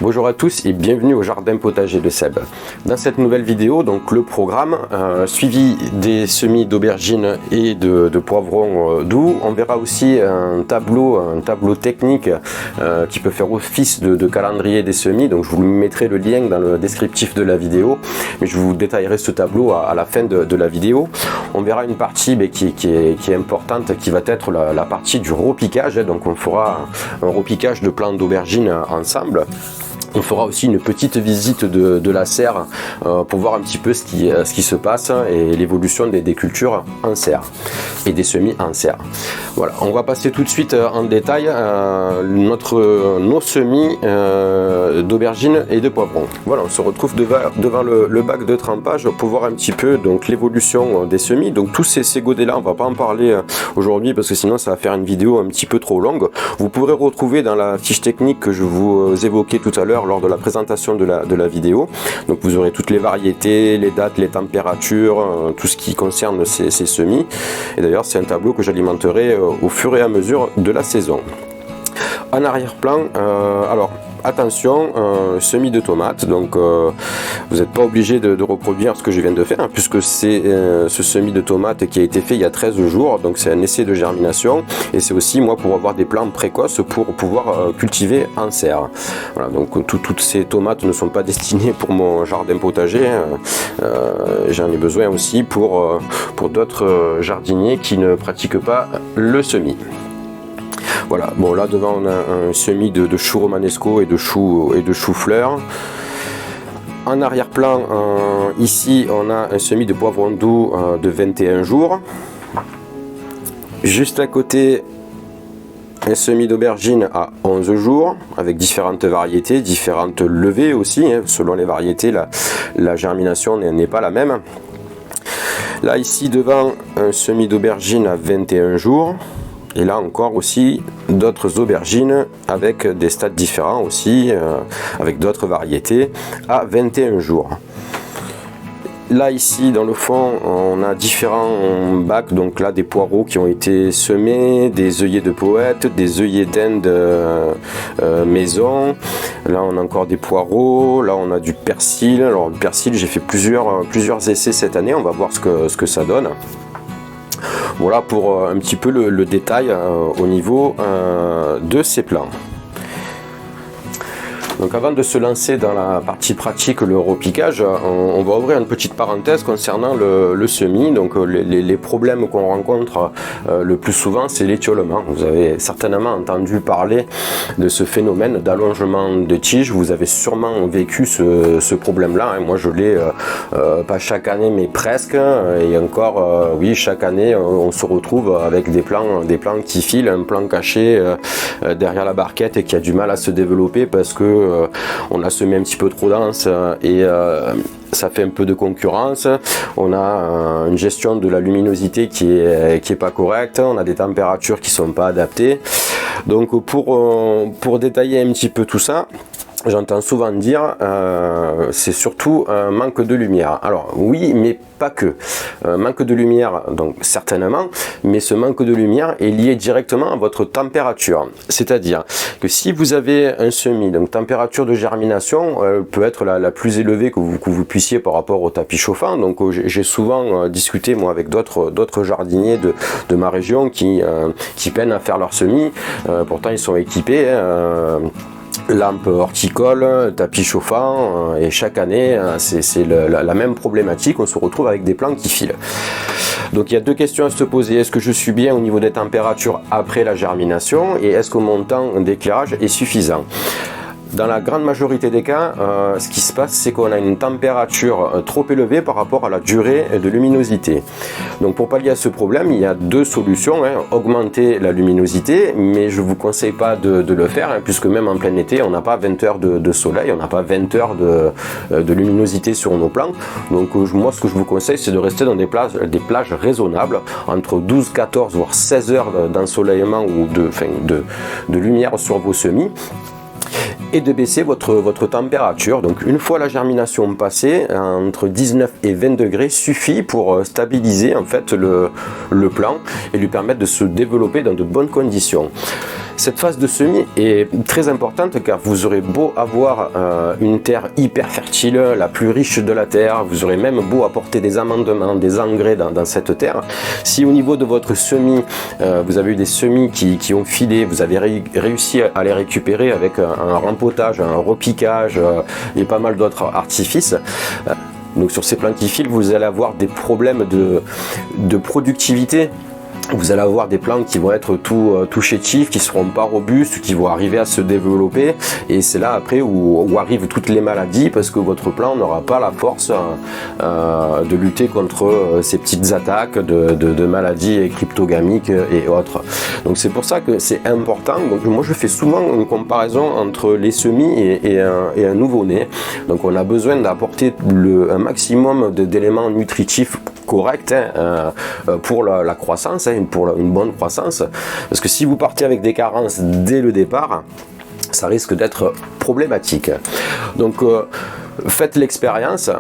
Bonjour à tous et bienvenue au jardin potager de Seb. Dans cette nouvelle vidéo, donc le programme suivi des semis d'aubergines et de poivrons doux. On verra aussi un tableau technique qui peut faire office de calendrier des semis. Donc je vous mettrai le lien dans le descriptif de la vidéo, mais je vous détaillerai ce tableau à la fin de la vidéo. On verra une partie qui est importante, qui va être la partie du repiquage. Donc on fera un repiquage de plants d'aubergines ensemble. On fera aussi une petite visite de la serre pour voir un petit peu ce qui se passe et l'évolution des cultures en serre et des semis en serre. Voilà, on va passer tout de suite en détail nos semis d'aubergines et de poivrons. Voilà, on se retrouve devant le bac de trempage pour voir un petit peu donc l'évolution des semis. Donc tous ces godets-là, on va pas en parler aujourd'hui parce que sinon ça va faire une vidéo un petit peu trop longue. Vous pourrez retrouver dans la fiche technique que je vous évoquais tout à l'heure lors de la présentation de la vidéo. Donc vous aurez toutes les variétés, les dates, les températures, tout ce qui concerne ces semis. Et d'ailleurs c'est un tableau que j'alimenterai au fur et à mesure de la saison. En arrière-plan, alors attention, semis de tomates, donc vous n'êtes pas obligé de reproduire ce que je viens de faire, puisque c'est ce semis de tomates qui a été fait il y a 13 jours, donc c'est un essai de germination, et c'est aussi moi pour avoir des plants précoces pour pouvoir cultiver en serre. Voilà, donc toutes ces tomates ne sont pas destinées pour mon jardin potager, j'en ai besoin aussi pour d'autres jardiniers qui ne pratiquent pas le semis. Voilà, bon là devant on a un semis de choux romanesco et de choux-fleurs. En arrière-plan, ici on a un semis de poivrons doux de 21 jours. Juste à côté, un semis d'aubergine à 11 jours avec différentes variétés, différentes levées aussi, selon les variétés la germination n'est pas la même. Là ici devant, un semis d'aubergine à 21 jours. Et là encore aussi d'autres aubergines avec des stades différents aussi, avec d'autres variétés à 21 jours. Là ici dans le fond on a différents bacs, donc là des poireaux qui ont été semés, des œillets de poète, des œillets d'Inde maison. Là on a encore des poireaux, là on a du persil. Alors le persil j'ai fait plusieurs essais cette année, on va voir ce que ça donne. Voilà pour un petit peu le détail au niveau de ces plants. Donc avant de se lancer dans la partie pratique, le repiquage, on va ouvrir une petite parenthèse concernant le semis. Donc les problèmes qu'on rencontre le plus souvent, c'est l'étiolement. Vous avez certainement entendu parler de ce phénomène d'allongement de tiges. Vous avez sûrement vécu ce problème-là. Moi je l'ai pas chaque année mais presque. Et encore, oui, chaque année on se retrouve avec des plants qui filent, un plant caché derrière la barquette et qui a du mal à se développer parce que on a semé un petit peu trop dense et ça fait un peu de concurrence. On a une gestion de la luminosité qui est pas correcte. On a des températures qui sont pas adaptées. Donc pour détailler un petit peu tout ça, j'entends souvent dire c'est surtout un manque de lumière. Alors oui, mais pas que. Manque de lumière, donc certainement, mais ce manque de lumière est lié directement à votre température. C'est-à-dire que si vous avez un semis, donc température de germination peut être la plus élevée que vous puissiez par rapport au tapis chauffant. Donc j'ai souvent discuté moi avec d'autres jardiniers de ma région qui peinent à faire leur semis. Pourtant ils sont équipés. Lampe horticole, tapis chauffant, et chaque année c'est la même problématique, on se retrouve avec des plants qui filent. Donc il y a deux questions à se poser: est-ce que je suis bien au niveau des températures après la germination, et est-ce que mon temps d'éclairage est suffisant? Dans la grande majorité des cas, ce qui se passe, c'est qu'on a une température trop élevée par rapport à la durée de luminosité. Donc pour pallier à ce problème, il y a deux solutions, augmenter la luminosité, mais je ne vous conseille pas de le faire, puisque même en plein été, on n'a pas 20 heures de soleil, on n'a pas 20 heures de luminosité sur nos plants. Donc moi, ce que je vous conseille, c'est de rester dans des plages raisonnables, entre 12, 14, voire 16 heures d'ensoleillement ou de lumière sur vos semis, et de baisser votre température. Donc une fois la germination passée, entre 19 et 20 degrés suffit pour stabiliser en fait le plant et lui permettre de se développer dans de bonnes conditions. Cette phase de semis est très importante car vous aurez beau avoir une terre hyper fertile, la plus riche de la terre, vous aurez même beau apporter des amendements, des engrais dans cette terre. Si au niveau de votre semis, vous avez eu des semis qui ont filé, vous avez réussi à les récupérer avec un rempotage, un repiquage et pas mal d'autres artifices. Donc sur ces plants qui filent, vous allez avoir des problèmes de productivité. Vous allez avoir des plants qui vont être tout chétifs, qui ne seront pas robustes, qui vont arriver à se développer, et c'est là après où arrivent toutes les maladies, parce que votre plant n'aura pas la force de lutter contre ces petites attaques de maladies cryptogamiques et autres. Donc c'est pour ça que c'est important. Donc moi je fais souvent une comparaison entre les semis et un nouveau-né. Donc on a besoin d'apporter un maximum d'éléments nutritifs corrects pour la croissance, pour une bonne croissance, parce que si vous partez avec des carences dès le départ, ça risque d'être problématique. Donc faites l'expérience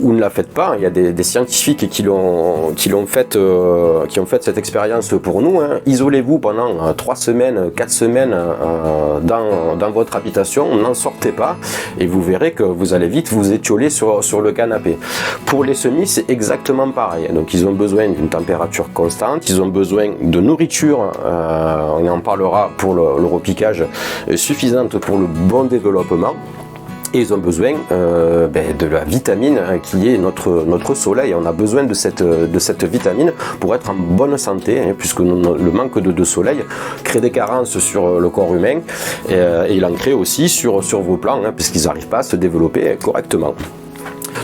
ou ne la faites pas. Il y a des scientifiques qui ont fait cette expérience pour nous. Isolez-vous pendant 3 semaines, 4 semaines dans votre habitation, n'en sortez pas et vous verrez que vous allez vite vous étioler sur le canapé. Pour les semis, c'est exactement pareil. Donc ils ont besoin d'une température constante, ils ont besoin de nourriture, on en parlera pour le repiquage, suffisante pour le bon développement. Et ils ont besoin de la vitamine qui est notre soleil. On a besoin de cette vitamine pour être en bonne santé, puisque le manque de soleil crée des carences sur le corps humain et il en crée aussi sur vos plants, puisqu'ils n'arrivent pas à se développer correctement.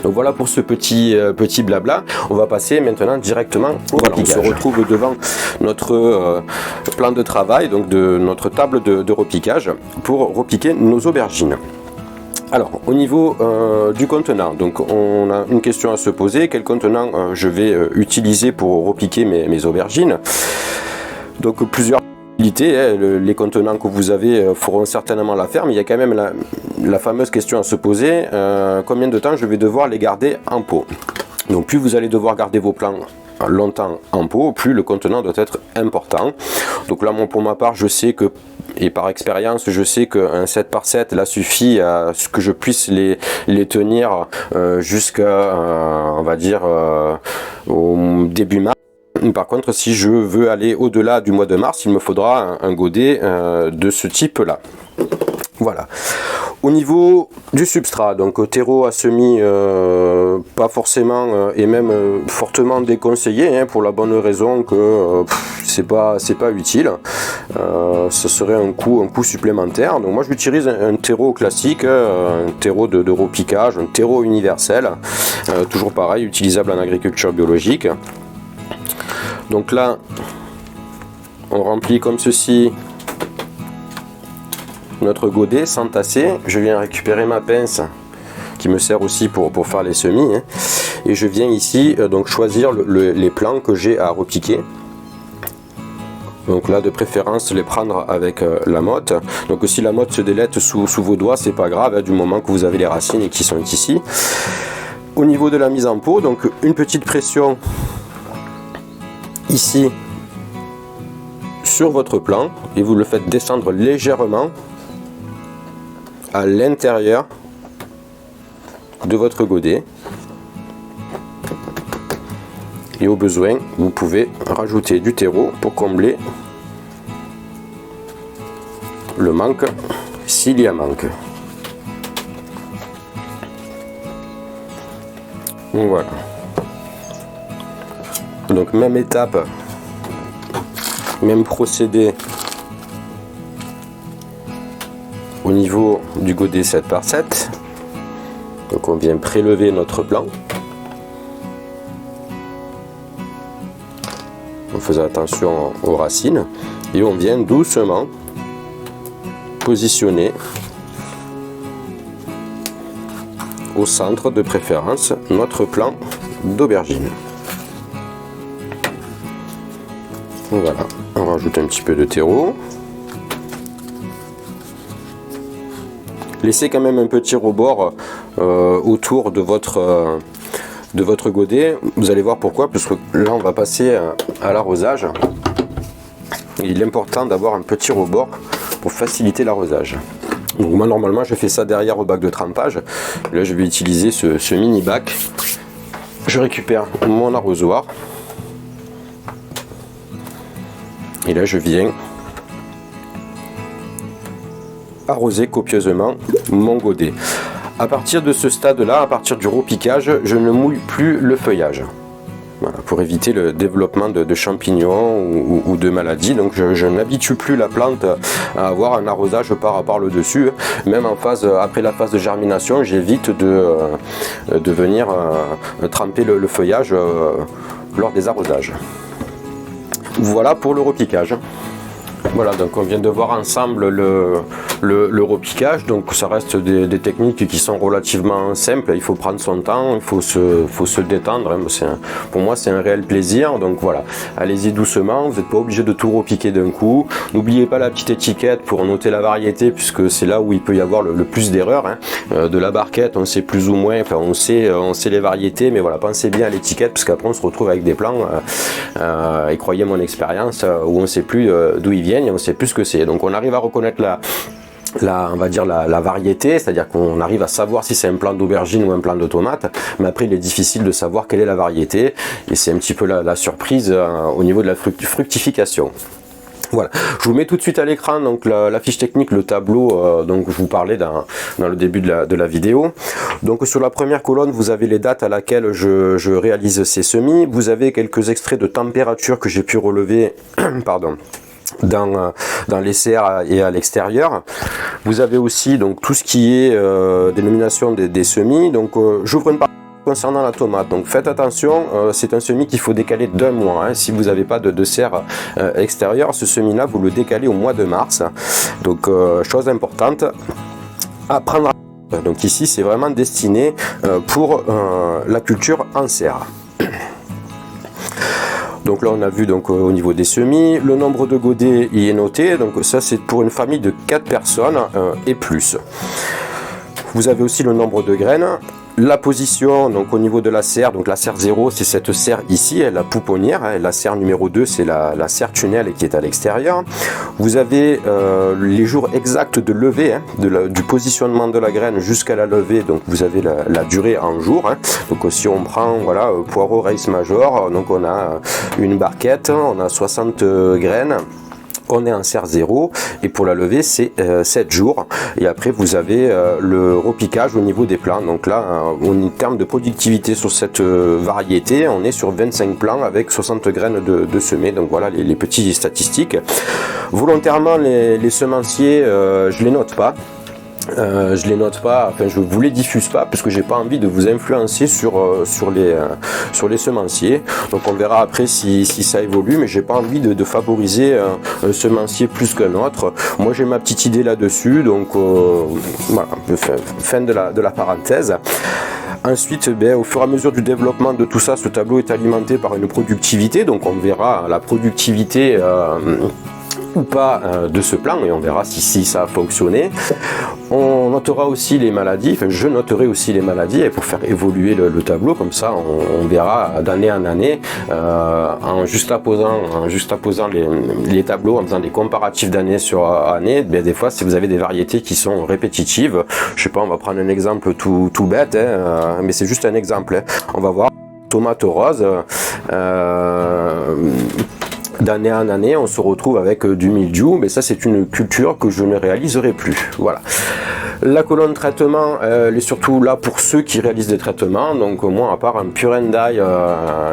Donc voilà pour ce petit blabla. On va passer maintenant directement au repiquage. On se retrouve devant notre plan de travail, donc de notre table de repiquage pour repiquer nos aubergines. Alors au niveau du contenant, donc on a une question à se poser: quel contenant je vais utiliser pour repiquer mes aubergines? Donc plusieurs possibilités, les contenants que vous avez feront certainement l'affaire, mais il y a quand même la fameuse question à se poser: combien de temps je vais devoir les garder en pot? Donc plus vous allez devoir garder vos plants longtemps en pot, plus le contenant doit être important. Donc là pour ma part, je sais que, et par expérience, je sais qu'un 7 par 7 là suffit à ce que je puisse les tenir jusqu'à on va dire au début mars. Par contre, si je veux aller au-delà du mois de mars, il me faudra un godet de ce type là. Voilà. Au niveau du substrat, donc terreau à semis, pas forcément et même fortement déconseillé, pour la bonne raison que c'est pas utile. Ce serait un coût supplémentaire. Donc moi j'utilise un terreau classique, un terreau de repiquage, un terreau universel, toujours pareil, utilisable en agriculture biologique. Donc là, on remplit comme ceci notre godet sans tasser. Je viens récupérer ma pince qui me sert aussi pour faire les semis, et je viens ici donc choisir les plants que j'ai à repiquer. Donc là, de préférence, les prendre avec la motte. Donc si la motte se délète sous vos doigts, c'est pas grave, du moment que vous avez les racines qui sont ici. Au niveau de la mise en pot, donc une petite pression ici sur votre plant et vous le faites descendre légèrement à l'intérieur de votre godet, et au besoin vous pouvez rajouter du terreau pour combler le manque s'il y a manque. Voilà. Donc même étape, même procédé au niveau du godet 7 par 7. Donc on vient prélever notre plant en faisant attention aux racines, et on vient doucement positionner au centre de préférence notre plant d'aubergine. Voilà, on rajoute un petit peu de terreau. Laissez quand même un petit rebord autour de votre godet. Vous allez voir pourquoi, parce que là on va passer à l'arrosage. Il est important d'avoir un petit rebord pour faciliter l'arrosage. Donc moi normalement je fais ça derrière au bac de trempage. Là je vais utiliser ce mini bac. Je récupère mon arrosoir. Et là je viens arroser copieusement mon godet. À partir de ce stade-là, à partir du repiquage, je ne mouille plus le feuillage. Voilà, pour éviter le développement de champignons ou de maladies. Donc je n'habitue plus la plante à avoir un arrosage par le dessus. Même en phase, après la phase de germination, j'évite de venir tremper le feuillage lors des arrosages. Voilà pour le repiquage. Voilà, donc on vient de voir ensemble le repiquage. Donc ça reste des techniques qui sont relativement simples. Il faut prendre son temps, il faut se détendre, hein. Pour moi c'est un réel plaisir. Donc voilà, allez-y doucement, vous n'êtes pas obligé de tout repiquer d'un coup. N'oubliez pas la petite étiquette pour noter la variété, puisque c'est là où il peut y avoir le plus d'erreurs, hein. De la barquette on sait plus ou moins, enfin on sait les variétés, mais voilà, pensez bien à l'étiquette, parce qu'après on se retrouve avec des plants et croyez mon expérience, où on ne sait plus d'où ils viennent et on ne sait plus ce que c'est. Donc on arrive à reconnaître on va dire la variété, c'est-à-dire qu'on arrive à savoir si c'est un plant d'aubergine ou un plant de tomate, mais après il est difficile de savoir quelle est la variété, et c'est un petit peu la surprise au niveau de la fructification. Voilà, je vous mets tout de suite à l'écran donc la fiche technique, le tableau donc je vous parlais dans le début de la vidéo. Donc sur la première colonne vous avez les dates à laquelle je réalise ces semis. Vous avez quelques extraits de température que j'ai pu relever pardon, dans les serres et à l'extérieur. Vous avez aussi donc tout ce qui est dénomination des semis. Donc j'ouvre une partie concernant la tomate, donc faites attention, c'est un semis qu'il faut décaler d'un mois, hein. Si vous n'avez pas de serre extérieure, ce semis là vous le décalez au mois de mars. Donc chose importante à prendre. Donc ici c'est vraiment destiné pour la culture en serre. Donc là on a vu donc au niveau des semis, le nombre de godets y est noté, donc ça c'est pour une famille de 4 personnes et plus. Vous avez aussi le nombre de graines, la position donc au niveau de la serre, donc la serre 0 c'est cette serre ici, la pouponnière, hein, la serre numéro 2 c'est la serre tunnel qui est à l'extérieur. Vous avez les jours exacts de levée, hein, du positionnement de la graine jusqu'à la levée, donc vous avez la durée en jours, hein. Donc si on prend voilà poireau race major, donc on a une barquette, on a 60 graines. On est en serre 0 et pour la levée c'est 7 jours, et après vous avez le repiquage au niveau des plants. Donc là en termes de productivité sur cette variété on est sur 25 plants avec 60 graines de semées. Donc voilà les petites statistiques. Volontairement les semenciers je les note pas. Je les note pas, enfin je vous les diffuse pas parce que j'ai pas envie de vous influencer sur les semenciers. Donc on verra après si ça évolue, mais j'ai pas envie de favoriser un semencier plus qu'un autre. Moi j'ai ma petite idée là-dessus, donc voilà, fin de la parenthèse. Ensuite, au fur et à mesure du développement de tout ça, ce tableau est alimenté par une productivité, donc on verra la productivité ou pas de ce plan et on verra si ça a fonctionné. On notera aussi les maladies, enfin je noterai aussi les maladies, et pour faire évoluer le tableau, comme ça on verra d'année en année en juxtaposant les tableaux, en faisant des comparatifs d'année sur année. Des fois si vous avez des variétés qui sont répétitives, je sais pas, on va prendre un exemple tout bête, hein, mais c'est juste un exemple, hein. On va voir tomate rose, d'année en année on se retrouve avec du mildiou, mais ça c'est une culture que je ne réaliserai plus. Voilà. La colonne traitement, elle est surtout là pour ceux qui réalisent des traitements. Donc moi, à part un pure and die,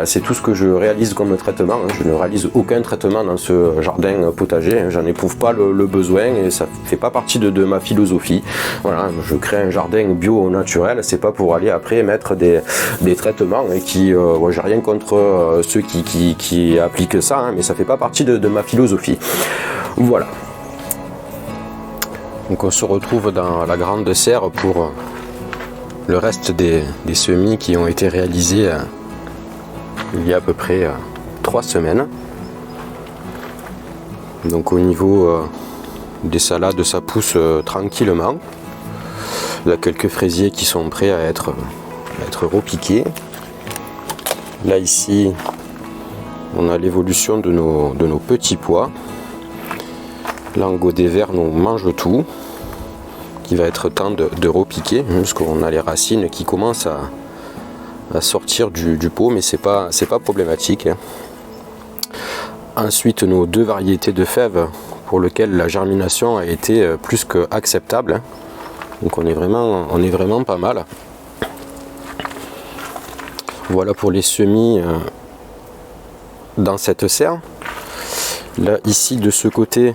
c'est tout ce que je réalise comme traitement. Je ne réalise aucun traitement dans ce jardin potager. J'en éprouve pas le besoin et ça fait pas partie de ma philosophie. Voilà, je crée un jardin bio au naturel. C'est pas pour aller après mettre des traitements et qui, j'ai rien contre ceux qui appliquent ça, hein, mais ça fait pas partie de ma philosophie. Voilà. Donc on se retrouve dans la grande serre pour le reste des semis qui ont été réalisés il y a à peu près 3 semaines. Donc au niveau des salades, ça pousse tranquillement. Il y a quelques fraisiers qui sont prêts à être repiqués. Là ici, on a l'évolution de nos petits pois. L'engodet vert nous mange tout. Il va être temps de repiquer, parce qu'on a les racines qui commencent à sortir du pot, mais c'est pas problématique. Ensuite, nos 2 variétés de fèves pour lesquelles la germination a été plus qu'acceptable. Donc on est vraiment pas mal. Voilà pour les semis dans cette serre. Là, ici, de ce côté,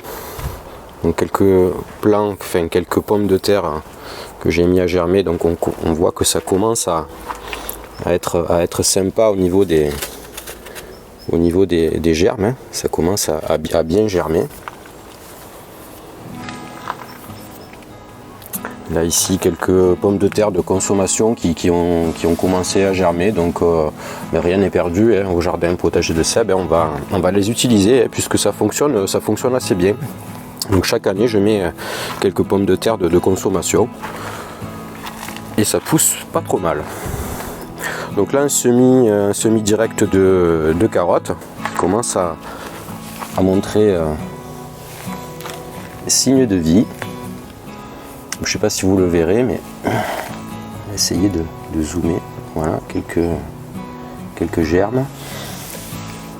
donc quelques pommes de terre que j'ai mis à germer. Donc on voit que ça commence à être sympa au niveau des germes. Hein. Ça commence à bien germer. Là ici quelques pommes de terre de consommation qui ont commencé à germer, donc rien n'est perdu hein, au jardin potager de Seb, hein, on va les utiliser hein, puisque ça fonctionne assez bien. Donc chaque année je mets quelques pommes de terre de consommation et ça pousse pas trop mal. Donc là un semi direct de carottes qui commence à montrer signe de vie. Je ne sais pas si vous le verrez, mais on va essayer de zoomer. Voilà, quelques germes.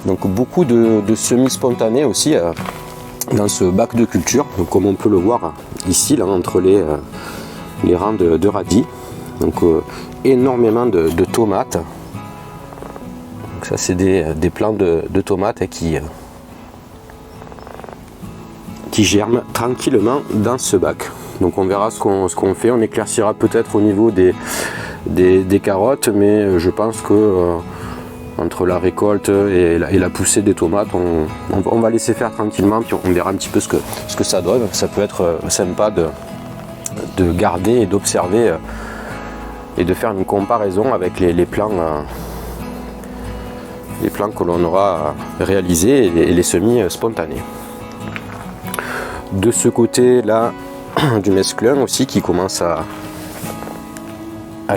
Donc beaucoup de semis spontanés aussi dans ce bac de culture. Donc comme on peut le voir ici, là, entre les rangs de radis. Donc énormément de tomates. Donc ça c'est des plants de tomates qui germent tranquillement dans ce bac. Donc on verra ce qu'on fait, on éclaircira peut-être au niveau des carottes, mais je pense que entre la récolte et la poussée des tomates, on va laisser faire tranquillement, puis on verra un petit peu ce que ça donne. Ça peut être sympa de garder et d'observer et de faire une comparaison avec les plants que l'on aura réalisés et les semis spontanés. De ce côté là, du mesclun aussi qui commence à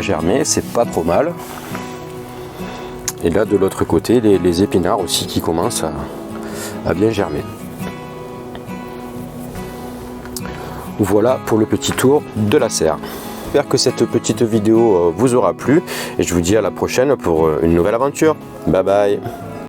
germer, c'est pas trop mal. Et là de l'autre côté, les épinards aussi qui commencent à bien germer. Voilà pour le petit tour de la serre. J'espère que cette petite vidéo vous aura plu et je vous dis à la prochaine pour une nouvelle aventure. Bye bye.